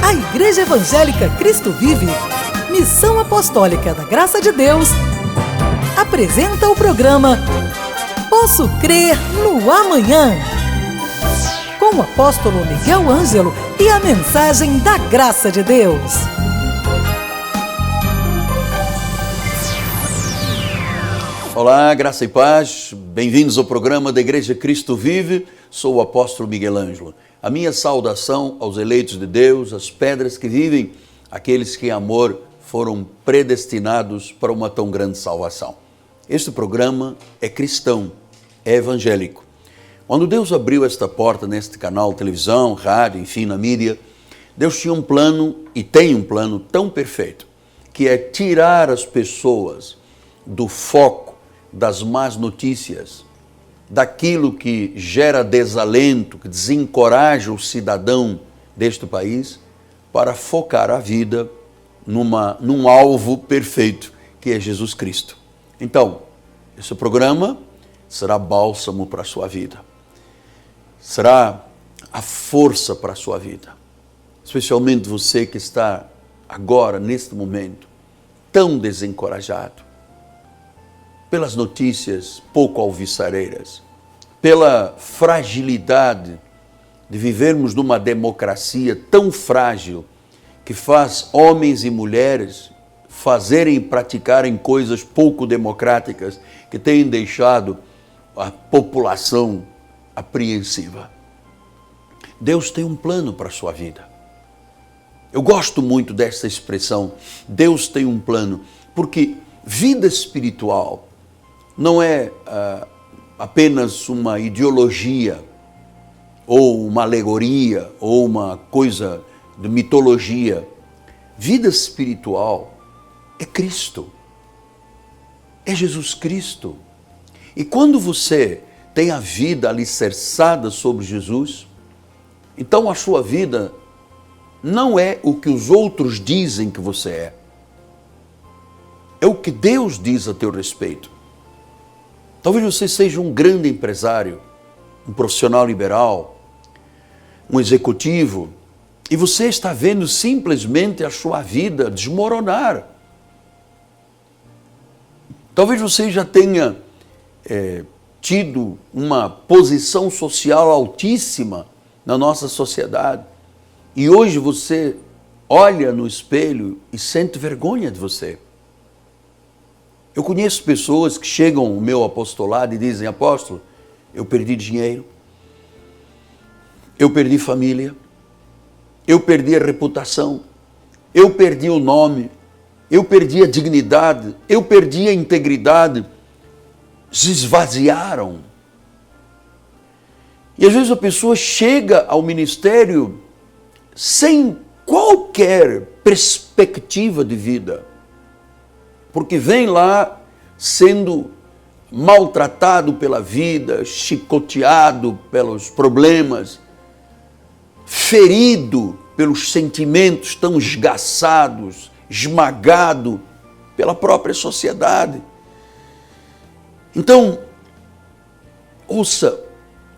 A Igreja Evangélica Cristo Vive, Missão Apostólica da Graça de Deus, apresenta o programa Posso Crer no Amanhã, com o apóstolo Miguel Ângelo e a mensagem da Graça de Deus. Olá, graça e paz, bem-vindos ao programa da Igreja Cristo Vive, sou o apóstolo Miguel Ângelo. A minha saudação aos eleitos de Deus, às pedras que vivem, aqueles que em amor foram predestinados para uma tão grande salvação. Este programa é cristão, é evangélico. Quando Deus abriu esta porta neste canal, televisão, rádio, enfim, na mídia, Deus tinha um plano e tem um plano tão perfeito, que é tirar as pessoas do foco das más notícias, daquilo que gera desalento, que desencoraja o cidadão deste país, para focar a vida num alvo perfeito, que é Jesus Cristo. Então, esse programa será bálsamo para a sua vida, será a força para a sua vida, especialmente você que está agora, neste momento, tão desencorajado, pelas notícias pouco alvissareiras, pela fragilidade de vivermos numa democracia tão frágil que faz homens e mulheres fazerem e praticarem coisas pouco democráticas que têm deixado a população apreensiva. Deus tem um plano para a sua vida. Eu gosto muito dessa expressão, Deus tem um plano, porque vida espiritual não é apenas uma ideologia, ou uma alegoria, ou uma coisa de mitologia. Vida espiritual é Cristo, é Jesus Cristo. E quando você tem a vida alicerçada sobre Jesus, então a sua vida não é o que os outros dizem que você é. É o que Deus diz a teu respeito. Talvez você seja um grande empresário, um profissional liberal, um executivo, e você está vendo simplesmente a sua vida desmoronar. Talvez você já tenha tido uma posição social altíssima na nossa sociedade, e hoje você olha no espelho e sente vergonha de você. Eu conheço pessoas que chegam ao meu apostolado e dizem: apóstolo, eu perdi dinheiro, eu perdi família, eu perdi a reputação, eu perdi o nome, eu perdi a dignidade, eu perdi a integridade, se esvaziaram. E às vezes a pessoa chega ao ministério sem qualquer perspectiva de vida, porque vem lá sendo maltratado pela vida, chicoteado pelos problemas, ferido pelos sentimentos tão esgaçados, esmagado pela própria sociedade. Então, ouça,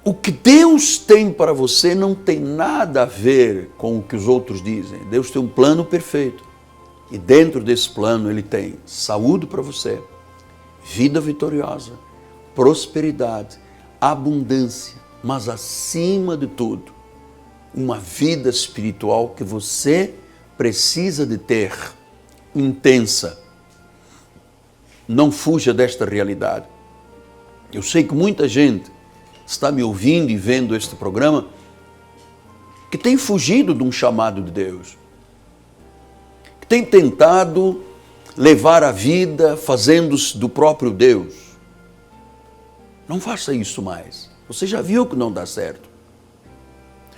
o que Deus tem para você não tem nada a ver com o que os outros dizem. Deus tem um plano perfeito. E dentro desse plano Ele tem saúde para você, vida vitoriosa, prosperidade, abundância, mas acima de tudo, uma vida espiritual que você precisa de ter, intensa. Não fuja desta realidade. Eu sei que muita gente está me ouvindo e vendo este programa que tem fugido de um chamado de Deus, tem tentado levar a vida fazendo-se do próprio Deus. Não faça isso mais. Você já viu que não dá certo.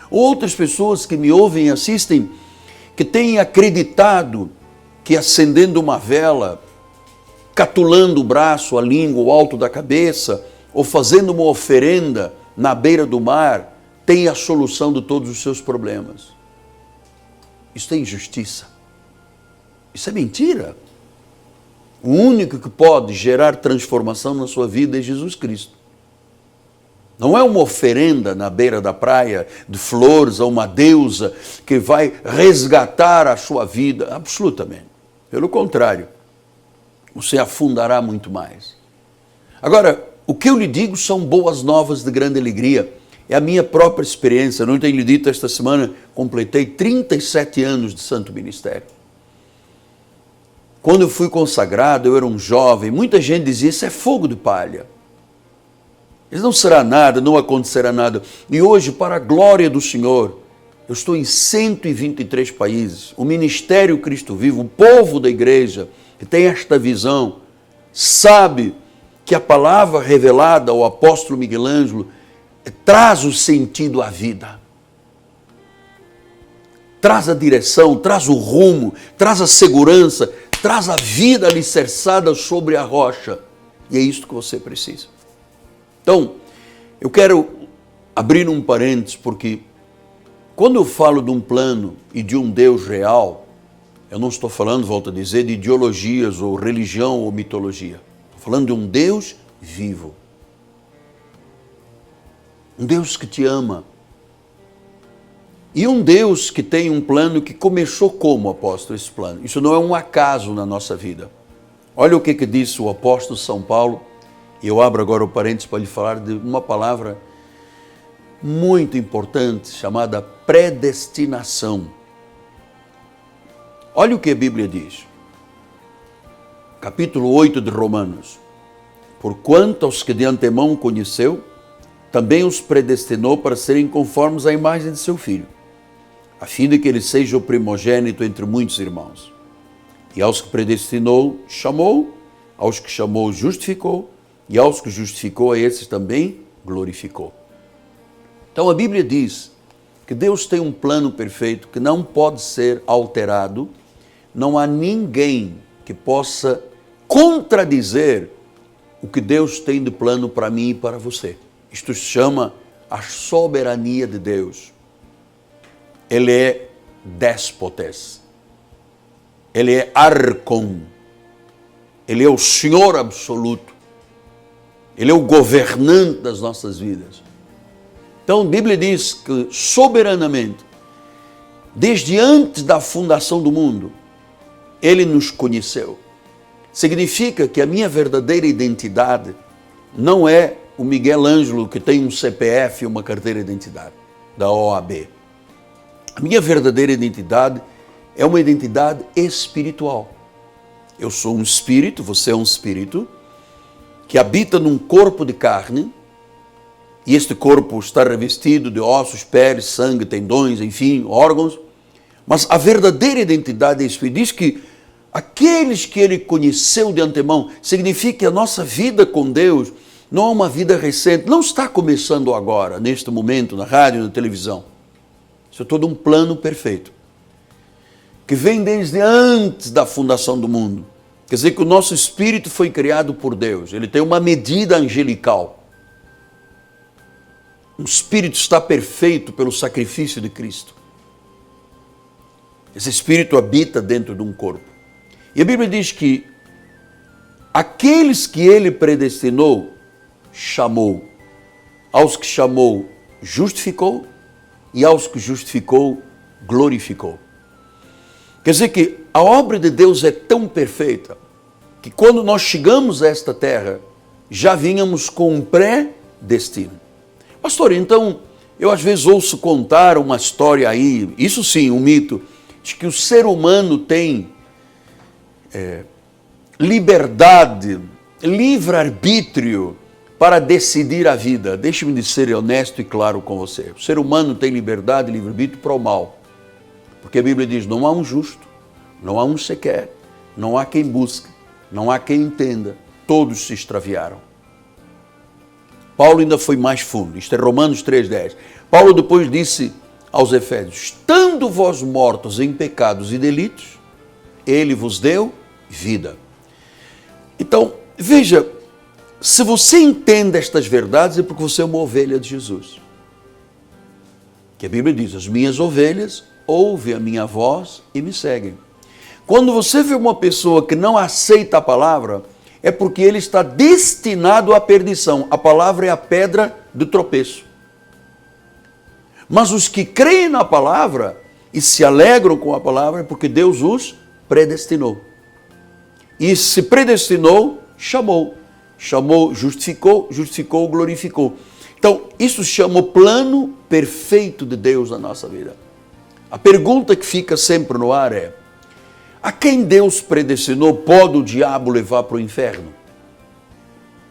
Outras pessoas que me ouvem e assistem, que têm acreditado que acendendo uma vela, catulando o braço, a língua, o alto da cabeça, ou fazendo uma oferenda na beira do mar, tem a solução de todos os seus problemas. Isso é injustiça. Isso é mentira. O único que pode gerar transformação na sua vida é Jesus Cristo. Não é uma oferenda na beira da praia de flores a uma deusa que vai resgatar a sua vida. Absolutamente. Pelo contrário, você afundará muito mais. Agora, o que eu lhe digo são boas novas de grande alegria. É a minha própria experiência. Não tenho lhe dito, esta semana completei 37 anos de santo ministério. Quando eu fui consagrado, eu era um jovem, muita gente dizia, isso é fogo de palha. Isso não será nada, não acontecerá nada. E hoje, para a glória do Senhor, eu estou em 123 países. O Ministério Cristo Vivo, o povo da igreja, que tem esta visão, sabe que a palavra revelada ao apóstolo Miguel Ângelo traz o sentido à vida. Traz a direção, traz o rumo, traz a segurança, traz a vida alicerçada sobre a rocha. E é isso que você precisa. Então, eu quero abrir um parênteses, porque quando eu falo de um plano e de um Deus real, eu não estou falando, volto a dizer, de ideologias ou religião ou mitologia. Estou falando de um Deus vivo. Um Deus que te ama. E um Deus que tem um plano que começou como, apóstolo, esse plano? Isso não é um acaso na nossa vida. Olha o que disse o apóstolo São Paulo, e eu abro agora o parênteses para lhe falar de uma palavra muito importante, chamada predestinação. Olha o que a Bíblia diz. Capítulo 8 de Romanos. Porquanto aos que de antemão conheceu, também os predestinou para serem conformes à imagem de seu Filho, a fim de que ele seja o primogênito entre muitos irmãos. E aos que predestinou, chamou, aos que chamou, justificou, e aos que justificou, a esses também glorificou. Então a Bíblia diz que Deus tem um plano perfeito que não pode ser alterado, não há ninguém que possa contradizer o que Deus tem de plano para mim e para você. Isto se chama a soberania de Deus. Ele é déspotes. Ele é arcon. Ele é o Senhor absoluto. Ele é o governante das nossas vidas. Então a Bíblia diz que soberanamente, desde antes da fundação do mundo, Ele nos conheceu. Significa que a minha verdadeira identidade não é o Miguel Ângelo que tem um CPF e uma carteira de identidade da OAB. A minha verdadeira identidade é uma identidade espiritual. Eu sou um espírito, você é um espírito, que habita num corpo de carne, e este corpo está revestido de ossos, peles, sangue, tendões, enfim, órgãos, mas a verdadeira identidade é espírito. Diz que aqueles que Ele conheceu de antemão, significa que a nossa vida com Deus não é uma vida recente, não está começando agora, neste momento, na rádio, na televisão. Isso é todo um plano perfeito, que vem desde antes da fundação do mundo. Quer dizer que o nosso espírito foi criado por Deus, ele tem uma medida angelical. O espírito está perfeito pelo sacrifício de Cristo. Esse espírito habita dentro de um corpo. E a Bíblia diz que aqueles que Ele predestinou, chamou. Aos que chamou, justificou. E aos que justificou, glorificou. Quer dizer que a obra de Deus é tão perfeita que quando nós chegamos a esta terra, já vínhamos com um pré-destino. Pastor, então, eu às vezes ouço contar uma história aí, isso sim, um mito, de que o ser humano tem liberdade, livre-arbítrio para decidir a vida. Deixe-me de ser honesto e claro com você. O ser humano tem liberdade e livre-arbítrio para o mal. Porque a Bíblia diz, não há um justo, não há um sequer, não há quem busque, não há quem entenda, todos se extraviaram. Paulo ainda foi mais fundo, isto é Romanos 3,10. Paulo depois disse aos Efésios, estando vós mortos em pecados e delitos, Ele vos deu vida. Então, veja, se você entende estas verdades é porque você é uma ovelha de Jesus. Que a Bíblia diz, as minhas ovelhas ouvem a minha voz e me seguem. Quando você vê uma pessoa que não aceita a palavra, é porque ele está destinado à perdição. A palavra é a pedra de tropeço. Mas os que creem na palavra e se alegram com a palavra é porque Deus os predestinou. E se predestinou, chamou. Chamou, justificou, justificou, glorificou. Então, isso se chama o plano perfeito de Deus na nossa vida. A pergunta que fica sempre no ar é: a quem Deus predestinou pode o diabo levar para o inferno?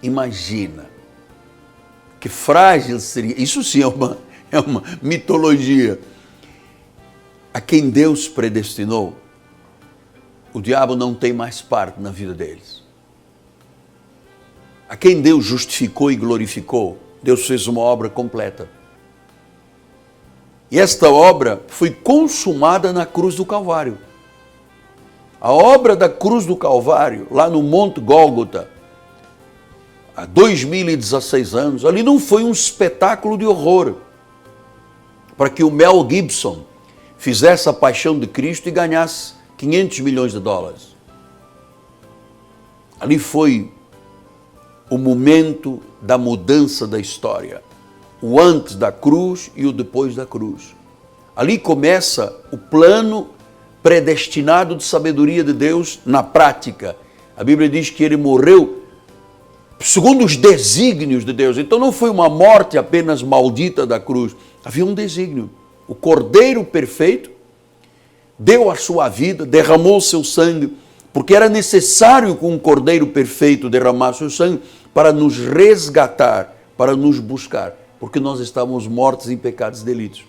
Imagina. Que frágil seria. Isso sim é uma mitologia. A quem Deus predestinou, o diabo não tem mais parte na vida deles. A quem Deus justificou e glorificou, Deus fez uma obra completa. E esta obra foi consumada na cruz do Calvário. A obra da cruz do Calvário, lá no Monte Gólgota, há 2016 anos, ali não foi um espetáculo de horror para que o Mel Gibson fizesse a paixão de Cristo e ganhasse 500 milhões de dólares. Ali foi o momento da mudança da história. O antes da cruz e o depois da cruz. Ali começa o plano predestinado de sabedoria de Deus na prática. A Bíblia diz que ele morreu segundo os desígnios de Deus. Então não foi uma morte apenas maldita da cruz. Havia um desígnio. O Cordeiro perfeito deu a sua vida, derramou o seu sangue, porque era necessário que um Cordeiro perfeito derramasse o sangue para nos resgatar, para nos buscar, porque nós estávamos mortos em pecados e delitos.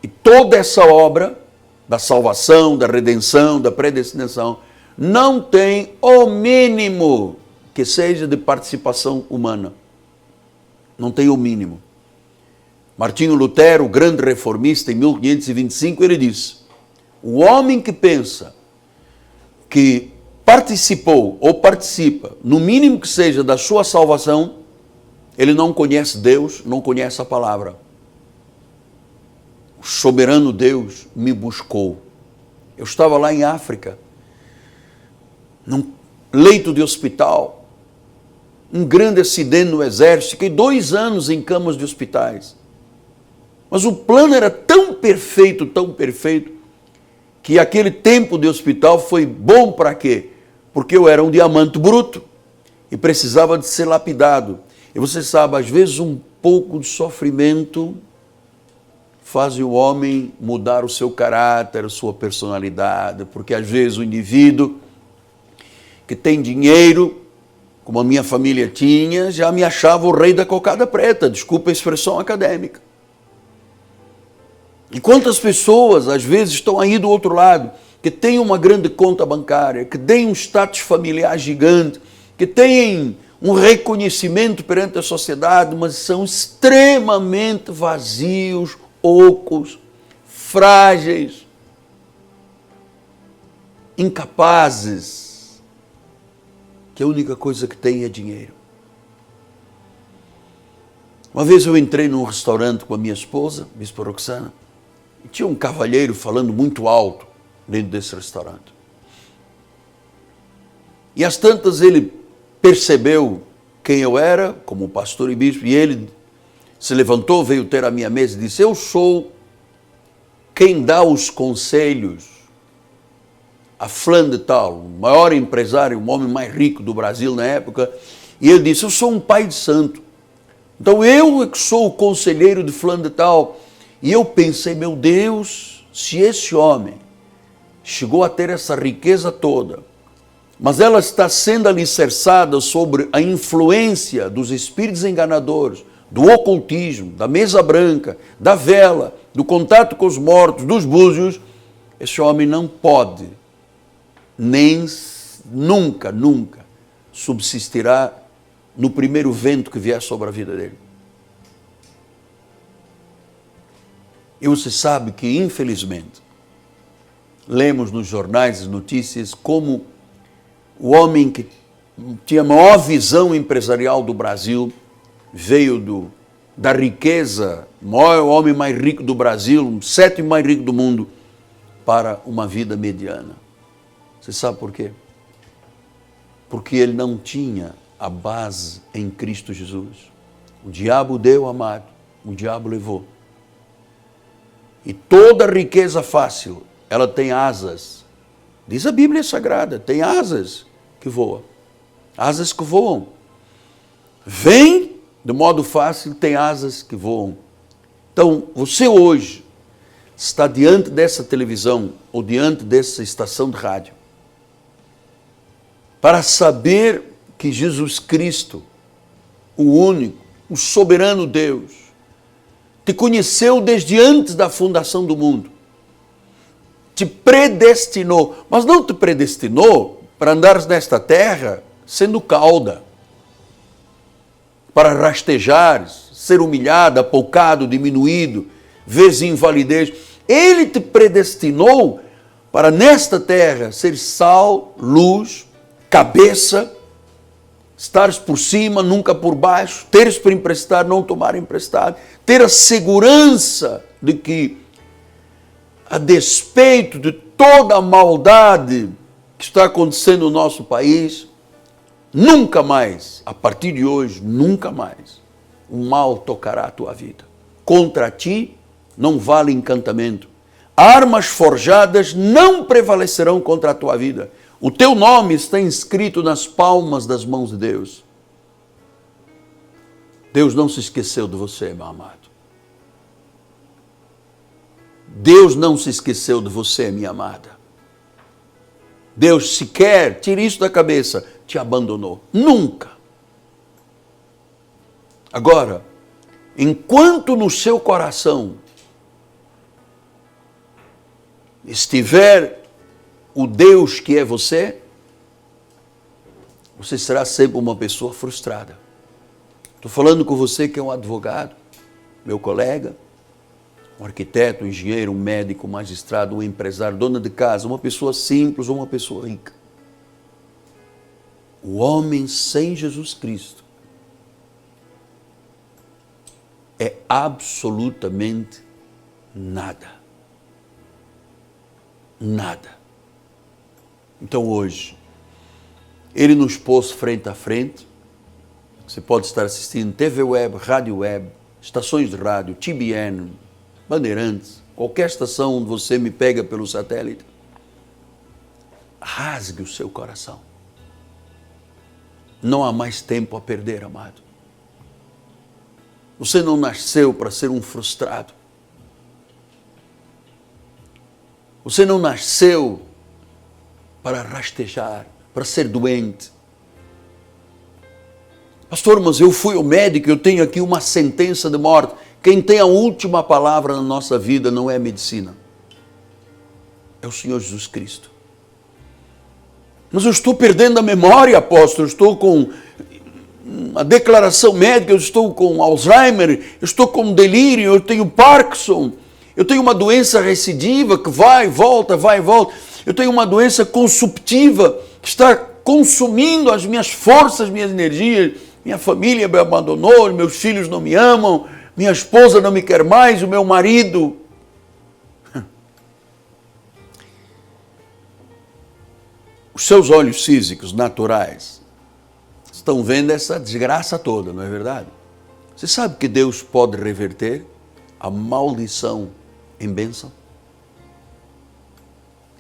E toda essa obra da salvação, da redenção, da predestinação, não tem o mínimo que seja de participação humana. Não tem o mínimo. Martinho Lutero, o grande reformista, em 1525, ele disse: o homem que pensa que participou ou participa, no mínimo que seja, da sua salvação, ele não conhece Deus, não conhece a palavra. O soberano Deus me buscou. Eu estava lá em África, num leito de hospital, um grande acidente no exército, fiquei 2 anos em camas de hospitais. Mas o plano era tão perfeito, que aquele tempo de hospital foi bom para quê? Porque eu era um diamante bruto e precisava de ser lapidado. E você sabe, às vezes um pouco de sofrimento faz o homem mudar o seu caráter, a sua personalidade, porque às vezes o indivíduo que tem dinheiro, como a minha família tinha, já me achava o rei da cocada preta, desculpa a expressão acadêmica. E quantas pessoas, às vezes, estão aí do outro lado, que têm uma grande conta bancária, que têm um status familiar gigante, que têm um reconhecimento perante a sociedade, mas são extremamente vazios, ocos, frágeis, incapazes, que a única coisa que têm é dinheiro. Uma vez eu entrei num restaurante com a minha esposa, Bispo Roxana, e tinha um cavalheiro falando muito alto dentro desse restaurante. E às tantas ele percebeu quem eu era, como pastor e bispo, e ele se levantou, veio ter a minha mesa e disse: eu sou quem dá os conselhos a fulano de tal, o maior empresário, o homem mais rico do Brasil na época. E ele disse: eu sou um pai de santo. Então eu é que sou o conselheiro de fulano de tal. E eu pensei, meu Deus, se esse homem chegou a ter essa riqueza toda, mas ela está sendo alicerçada sobre a influência dos espíritos enganadores, do ocultismo, da mesa branca, da vela, do contato com os mortos, dos búzios, esse homem não pode, nem nunca subsistirá no primeiro vento que vier sobre a vida dele. E você sabe que, infelizmente, lemos nos jornais as notícias como o homem que tinha a maior visão empresarial do Brasil veio da riqueza, o maior homem mais rico do Brasil, o 7º mais rico do mundo, para uma vida mediana. Você sabe por quê? Porque ele não tinha a base em Cristo Jesus. O diabo deu, amado, o diabo levou. E toda riqueza fácil, ela tem asas. Diz a Bíblia Sagrada, tem asas que voam. Asas que voam. Vem de modo fácil, tem asas que voam. Então, você hoje está diante dessa televisão ou diante dessa estação de rádio para saber que Jesus Cristo, o único, o soberano Deus, te conheceu desde antes da fundação do mundo. Te predestinou, mas não te predestinou para andares nesta terra sendo cauda, para rastejares, ser humilhado, apoucado, diminuído, vez invalidez. Ele te predestinou para nesta terra ser sal, luz, cabeça, estares por cima, nunca por baixo, teres para emprestar, não tomar emprestado, ter a segurança de que, a despeito de toda a maldade que está acontecendo no nosso país, nunca mais, a partir de hoje, nunca mais, o mal tocará a tua vida. Contra ti não vale encantamento. Armas forjadas não prevalecerão contra a tua vida. O teu nome está inscrito nas palmas das mãos de Deus. Deus não se esqueceu de você, meu amado. Deus não se esqueceu de você, minha amada. Deus sequer, tire isso da cabeça, te abandonou. Nunca. Agora, enquanto no seu coração estiver o Deus que é você, você será sempre uma pessoa frustrada. Estou falando com você que é um advogado, meu colega, um arquiteto, um engenheiro, um médico, um magistrado, um empresário, dona de casa, uma pessoa simples ou uma pessoa rica. O homem sem Jesus Cristo é absolutamente nada. Nada. Então hoje, ele nos pôs frente a frente. Você pode estar assistindo TV Web, Rádio Web, estações de rádio, TBN, Bandeirantes, qualquer estação onde você me pega pelo satélite. Rasgue o seu coração. Não há mais tempo a perder, amado. Você não nasceu para ser um frustrado. Você não nasceu para rastejar, para ser doente. Pastor, mas eu fui ao médico, eu tenho aqui uma sentença de morte. Quem tem a última palavra na nossa vida não é a medicina. É o Senhor Jesus Cristo. Mas eu estou perdendo a memória, apóstolo, eu estou com a declaração médica, eu estou com Alzheimer, eu estou com delírio, eu tenho Parkinson, eu tenho uma doença recidiva que vai e volta, eu tenho uma doença consumptiva que está consumindo as minhas forças, minhas energias, minha família me abandonou, meus filhos não me amam, minha esposa não me quer mais, o meu marido. Os seus olhos físicos, naturais, estão vendo essa desgraça toda, não é verdade? Você sabe que Deus pode reverter a maldição em bênção?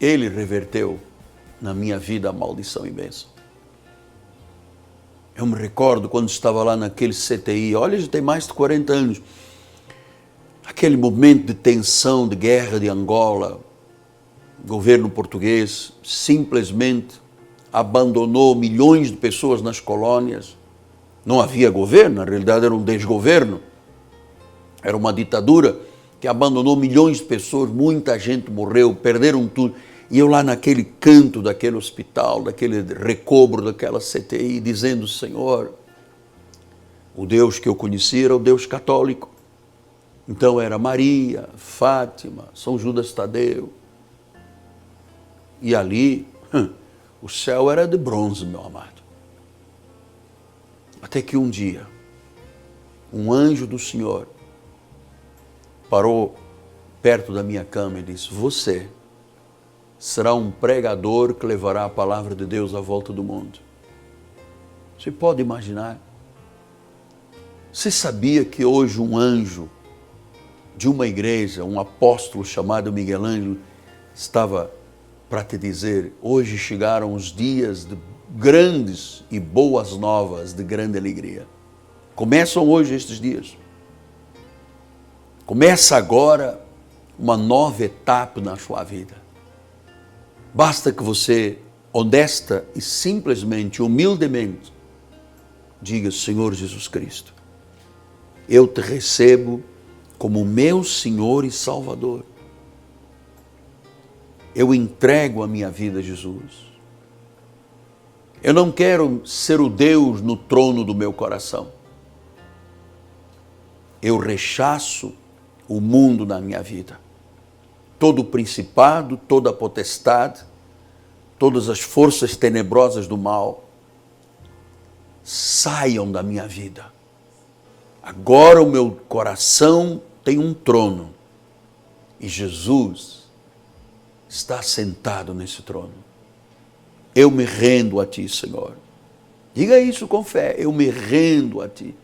Ele reverteu na minha vida a maldição em bênção. Eu me recordo quando estava lá naquele CTI, olha, já tem mais de 40 anos, aquele momento de tensão, de guerra de Angola, o governo português simplesmente abandonou milhões de pessoas nas colônias. Não havia governo, na realidade era um desgoverno, era uma ditadura que abandonou milhões de pessoas, muita gente morreu, perderam tudo. E eu lá naquele canto daquele hospital, daquele recobro daquela CTI, dizendo, Senhor, o Deus que eu conhecia era o Deus católico. Então era Maria, Fátima, São Judas Tadeu. E ali, o céu era de bronze, meu amado. Até que um dia, um anjo do Senhor parou perto da minha cama e disse, você será um pregador que levará a palavra de Deus à volta do mundo. Você pode imaginar? Você sabia que hoje um anjo de uma igreja, um apóstolo chamado Miguel Ângelo, estava para te dizer, hoje chegaram os dias de grandes e boas novas, de grande alegria. Começam hoje estes dias. Começa agora uma nova etapa na sua vida. Basta que você, honesta e simplesmente, humildemente, diga, Senhor Jesus Cristo, eu te recebo como meu Senhor e Salvador. Eu entrego a minha vida a Jesus. Eu não quero ser o Deus no trono do meu coração. Eu rechaço o mundo na minha vida. Todo o principado, toda a potestade, todas as forças tenebrosas do mal, saiam da minha vida. Agora o meu coração tem um trono e Jesus está sentado nesse trono. Eu me rendo a Ti, Senhor. Diga isso com fé, eu me rendo a Ti.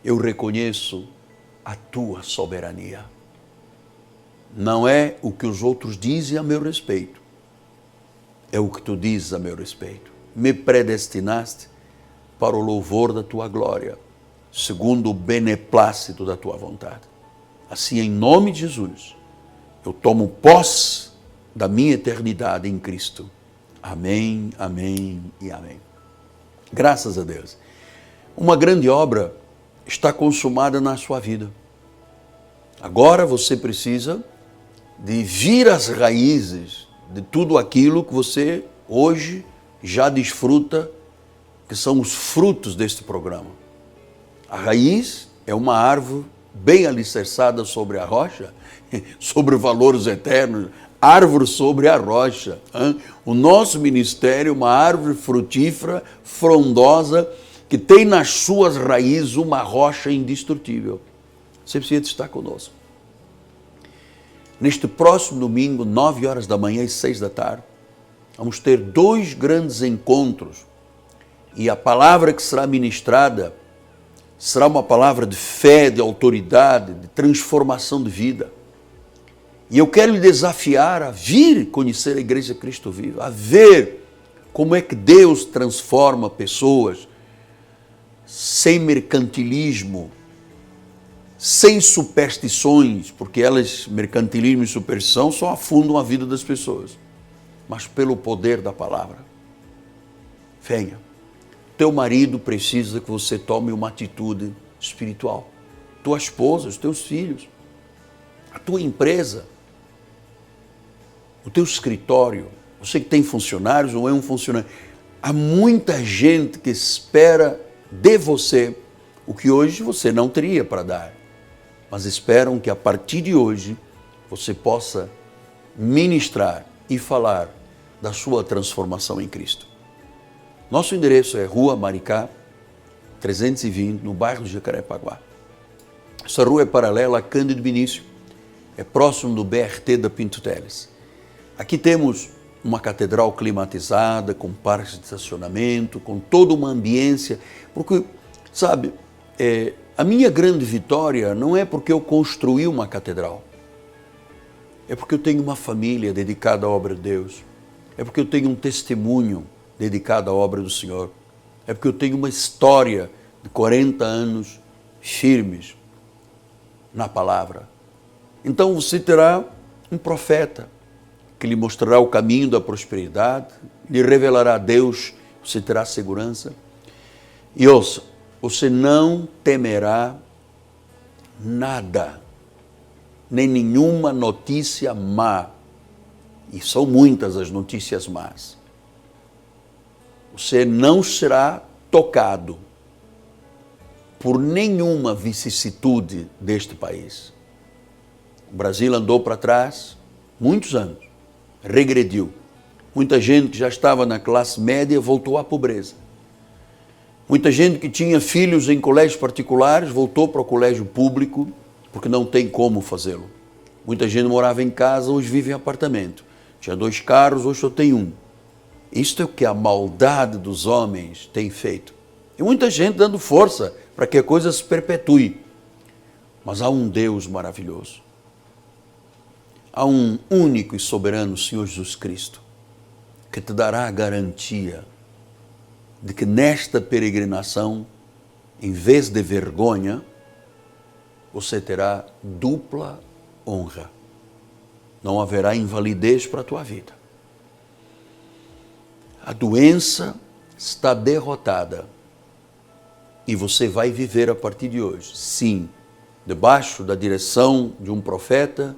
Eu reconheço a Tua soberania. Não é o que os outros dizem a meu respeito, é o que Tu dizes a meu respeito. Me predestinaste para o louvor da Tua glória, segundo o beneplácito da Tua vontade. Assim, em nome de Jesus, eu tomo posse da minha eternidade em Cristo. Amém, amém e amém. Graças a Deus. Uma grande obra está consumada na sua vida. Agora você precisa de vir às raízes de tudo aquilo que você hoje já desfruta, que são os frutos deste programa. A raiz é uma árvore bem alicerçada sobre a rocha, sobre valores eternos, árvore sobre a rocha. O nosso ministério é uma árvore frutífera, frondosa, que tem nas suas raízes uma rocha indestrutível. Você precisa estar conosco. Neste próximo domingo, 9 horas da manhã e 6 da tarde, vamos ter 2 grandes encontros. E a palavra que será ministrada será uma palavra de fé, de autoridade, de transformação de vida. E eu quero lhe desafiar a vir conhecer a Igreja Cristo Vivo, a ver como é que Deus transforma pessoas sem mercantilismo, sem superstições, porque elas, mercantilismo e superstição, só afundam a vida das pessoas, mas pelo poder da palavra. Venha. Teu marido precisa que você tome uma atitude espiritual. Tua esposa, os teus filhos, a tua empresa, o teu escritório, você que tem funcionários ou é um funcionário. Há muita gente que espera de você o que hoje você não teria para dar, mas esperam que a partir de hoje você possa ministrar e falar da sua transformação em Cristo. Nosso endereço é Rua Maricá, 320, no bairro de Jacarepaguá. Essa rua é paralela a Cândido Vinícius, é próximo do BRT da Pinto Teles. Aqui temos uma catedral climatizada, com parques de estacionamento, com toda uma ambiência, porque, sabe, a minha grande vitória não é porque eu construí uma catedral, é porque eu tenho uma família dedicada à obra de Deus, é porque eu tenho um testemunho dedicado à obra do Senhor, é porque eu tenho uma história de 40 anos firmes na palavra. Então você terá um profeta que lhe mostrará o caminho da prosperidade, lhe revelará a Deus, você terá segurança. E ouça, você não temerá nada, nem nenhuma notícia má. E são muitas as notícias más. Você não será tocado por nenhuma vicissitude deste país. O Brasil andou para trás muitos anos, regrediu. Muita gente que já estava na classe média voltou à pobreza. Muita gente que tinha filhos em colégios particulares voltou para o colégio público porque não tem como fazê-lo. Muita gente morava em casa, hoje vive em apartamento. Tinha 2 carros, hoje só tem 1. Isto é o que a maldade dos homens tem feito. E muita gente dando força para que a coisa se perpetue. Mas há um Deus maravilhoso. Há um único e soberano Senhor Jesus Cristo, que te dará a garantia de que nesta peregrinação, em vez de vergonha, você terá dupla honra. Não haverá invalidez para a tua vida. A doença está derrotada e você vai viver a partir de hoje, sim, debaixo da direção de um profeta,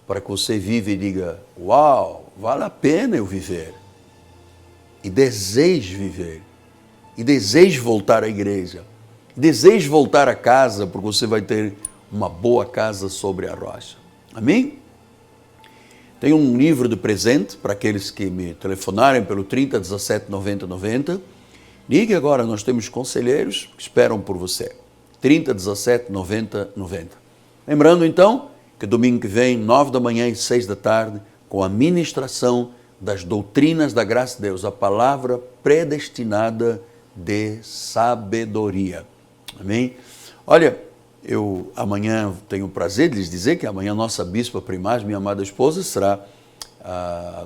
para que você viva e diga: uau, vale a pena eu viver. E deseje viver. E deseje voltar à igreja. Deseje voltar a casa, porque você vai ter uma boa casa sobre a rocha. Amém? Tem um livro de presente para aqueles que me telefonarem pelo 30 17 90 90. Ligue agora, nós temos conselheiros que esperam por você. 30 17 90 90. Lembrando então que domingo que vem, 9 da manhã e 6 da tarde, com a ministração das doutrinas da graça de Deus, a palavra predestinada de sabedoria. Amém? Olha, eu amanhã tenho o prazer de lhes dizer que amanhã a nossa bispa primaz, minha amada esposa, será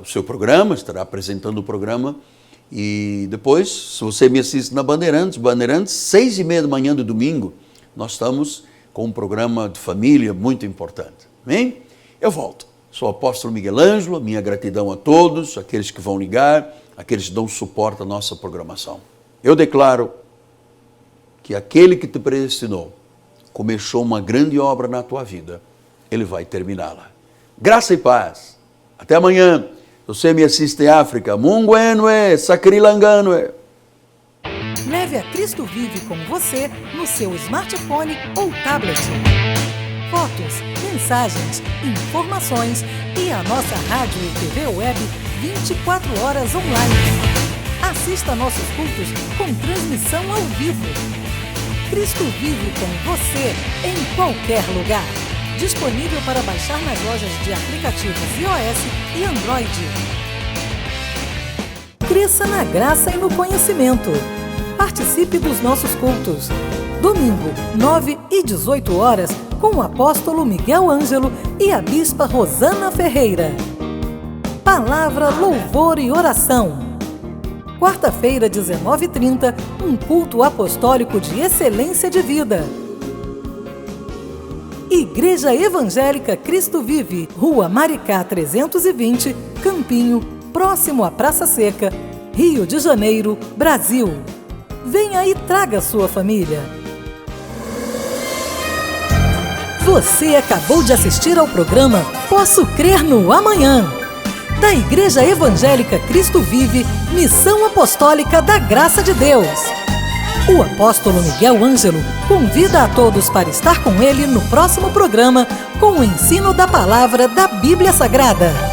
o seu programa, estará apresentando o programa. E depois, se você me assiste na Bandeirantes, 6h30 da manhã do domingo, nós estamos com um programa de família muito importante. Amém? Eu volto. Sou o apóstolo Miguel Ângelo, minha gratidão a todos, aqueles que vão ligar, aqueles que dão suporte à nossa programação. Eu declaro que aquele que te predestinou, começou uma grande obra na tua vida, ele vai terminá-la. Graça e paz. Até amanhã. Você me assiste em África. Munguenue, Sacrilanganue. Leve a Cristo Vive com você no seu smartphone ou tablet. Fotos, mensagens, informações e a nossa rádio e TV web 24 horas online. Assista nossos cultos com transmissão ao vivo. Cristo Vive com você em qualquer lugar. Disponível para baixar nas lojas de aplicativos iOS e Android. Cresça na graça e no conhecimento. Participe dos nossos cultos. Domingo, 9 e 18 horas, com o apóstolo Miguel Ângelo e a bispa Rosana Ferreira. Palavra, louvor e oração. Quarta-feira, 19h30, um culto apostólico de excelência de vida. Igreja Evangélica Cristo Vive, Rua Maricá 320, Campinho, próximo à Praça Seca, Rio de Janeiro, Brasil. Venha e traga sua família. Você acabou de assistir ao programa Posso Crer no Amanhã, da Igreja Evangélica Cristo Vive, Missão Apostólica da Graça de Deus. O apóstolo Miguel Ângelo convida a todos para estar com ele no próximo programa com o ensino da palavra da Bíblia Sagrada.